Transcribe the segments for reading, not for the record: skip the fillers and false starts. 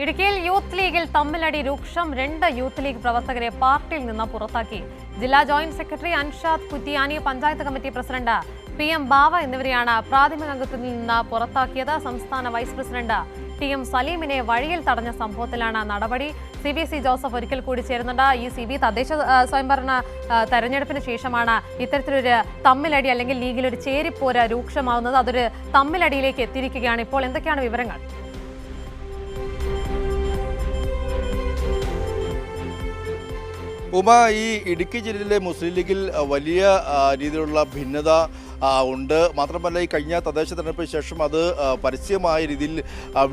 ഇടുക്കിയിൽ യൂത്ത് ലീഗിൽ തമ്മിലടി രൂക്ഷം. 2 യൂത്ത് ലീഗ് പ്രവർത്തകരെ പാർട്ടിയിൽ നിന്ന് പുറത്താക്കി. ജില്ലാ joint secretary Anshad Kuttiyani, panchayat committee president PM ബാവ എന്നിവരെയാണ് പ്രാഥമിക അംഗത്തിൽ നിന്ന് പുറത്താക്കിയത്. സംസ്ഥാന വൈസ് പ്രസിഡന്റ് TM സലീമിനെ വഴിയിൽ തടഞ്ഞ സംഭവത്തിലാണ് നടപടി. CB ജോസഫ് ഒരിക്കൽ കൂടി ചേരുന്നുണ്ട്. ഈ CB തദ്ദേശ സ്വയംഭരണ തെരഞ്ഞെടുപ്പിന് ശേഷമാണ് ഇത്തരത്തിലൊരു തമ്മിലടി അല്ലെങ്കിൽ ലീഗിലൊരു ചേരിപ്പോര് രൂക്ഷമാവുന്നത്. അതൊരു തമ്മിലടിയിലേക്ക് എത്തിയിരിക്കുകയാണ്. ഇപ്പോൾ എന്തൊക്കെയാണ് വിവരങ്ങൾ? ഉമ, ഈ ഇടുക്കി ജില്ലയിലെ മുസ്ലിം ലീഗിൽ വലിയ രീതിയിലുള്ള ഭിന്നത ഉണ്ട്. മാത്രമല്ല, ഈ കഴിഞ്ഞ തദ്ദേശ തെരഞ്ഞെടുപ്പിന് ശേഷം അത് പരസ്യമായ രീതിയിൽ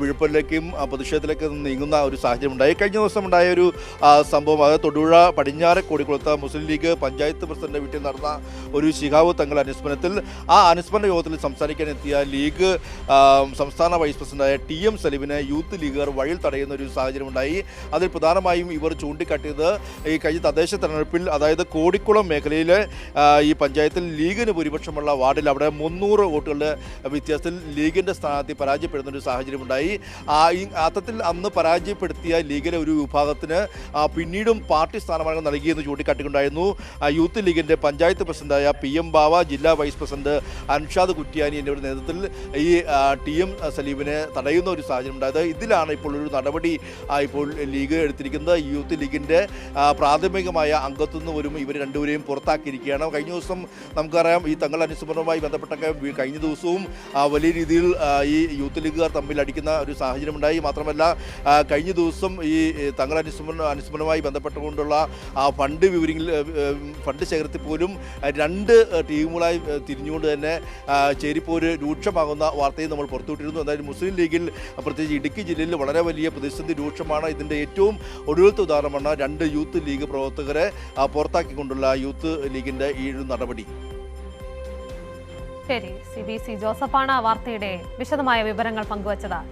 വിഴുപ്പലിലേക്കും പ്രതിഷേധത്തിലേക്കും നീങ്ങുന്ന ഒരു സാഹചര്യം ഉണ്ടായി. കഴിഞ്ഞ ദിവസം ഉണ്ടായ ഒരു സംഭവം, അത് തൊടുപുഴ പടിഞ്ഞാറെ കോടിക്കുളത്ത് മുസ്ലിം ലീഗ് പഞ്ചായത്ത് പ്രസിഡന്റ് വീട്ടിൽ നടന്ന ഒരു ശിഹാബ് തങ്ങൾ അനുസ്മരണത്തിൽ ആ അനുസ്മരണ യോഗത്തിൽ സംസാരിക്കാനെത്തിയ ലീഗ് സംസ്ഥാന വൈസ് പ്രസിഡന്റായ TM സലീമിനെ യൂത്ത് ലീഗുകാർ വഴിയിൽ തടയുന്ന ഒരു സാഹചര്യം ഉണ്ടായി. അതിൽ പ്രധാനമായും ഇവർ ചൂണ്ടിക്കാട്ടിയത് ഈ കഴിഞ്ഞ തദ്ദേശ തെരഞ്ഞെടുപ്പിൽ, അതായത് കോടിക്കുളം മേഖലയിലെ ഈ പഞ്ചായത്തിൽ ലീഗിന് ഭൂരിപക്ഷമുള്ള വാർഡിൽ അവിടെ 300 വോട്ടുകളുടെ വ്യത്യാസത്തിൽ ലീഗിൻ്റെ സ്ഥാനാർത്ഥി പരാജയപ്പെടുന്നൊരു സാഹചര്യമുണ്ടായി. ഈ അർത്ഥത്തിൽ അന്ന് പരാജയപ്പെടുത്തിയ ലീഗിലെ ഒരു വിഭാഗത്തിന് പിന്നീടും പാർട്ടി സ്ഥാനമാനങ്ങൾ നൽകിയെന്ന് ചൂണ്ടിക്കാട്ടിക്കൊണ്ടായിരുന്നു യൂത്ത് ലീഗിൻ്റെ പഞ്ചായത്ത് പ്രസിഡന്റായ PM ബാവ, ജില്ലാ വൈസ് പ്രസിഡന്റ് അൻഷാദ് കുറ്റിയാനി എന്നിവരുടെ നേതൃത്വത്തിൽ ഈ TM സലീമിനെ തടയുന്ന ഒരു സാഹചര്യം ഉണ്ടായത്. ഇതിലാണ് ഇപ്പോൾ ഒരു നടപടി ഇപ്പോൾ ലീഗ് എടുത്തിരിക്കുന്നത്. യൂത്ത് ലീഗിൻ്റെ പ്രാഥമികമായ അംഗത്വം നിന്ന് വരും ഇവർ രണ്ടുപേരെയും പുറത്താക്കിയിരിക്കുകയാണ്. കഴിഞ്ഞ ദിവസം നമുക്കറിയാം, ഈ തങ്ങൾ അനുസ്മരണവുമായി ബന്ധപ്പെട്ടൊക്കെ കഴിഞ്ഞ ദിവസവും വലിയ രീതിയിൽ ഈ യൂത്ത് ലീഗുകാർ തമ്മിൽ അടിക്കുന്ന ഒരു സാഹചര്യമുണ്ടായി. മാത്രമല്ല, കഴിഞ്ഞ ദിവസം ഈ തങ്ങൾ അനുസ്മരണവുമായി ബന്ധപ്പെട്ടുകൊണ്ടുള്ള ഫണ്ട് ശേഖരത്തിൽ പോലും 2 ടീമുകളായി തിരിഞ്ഞുകൊണ്ട് തന്നെ ചേരിപ്പോര് രൂക്ഷമാകുന്ന വാർത്തയും നമ്മൾ പുറത്തുവിട്ടിരുന്നു. എന്തായാലും മുസ്ലിം ലീഗിൽ, പ്രത്യേകിച്ച് ഇടുക്കി ജില്ലയിൽ വളരെ വലിയ പ്രതിസന്ധി രൂക്ഷമാണ്. ഇതിൻ്റെ ഏറ്റവും ഒടുവിലത്തെ ഉദാഹരണമാണ് 2 യൂത്ത് ലീഗ് പ്രവർത്തകരെ പുറത്താക്കിക്കൊണ്ടുള്ള യൂത്ത് ലീഗിൻ്റെ ഈ ഒരു നടപടി. ശരി, CB ജോസഫാണ് വാർത്തയുടെ വിശദമായ വിവരങ്ങൾ പങ്കുവച്ചത്.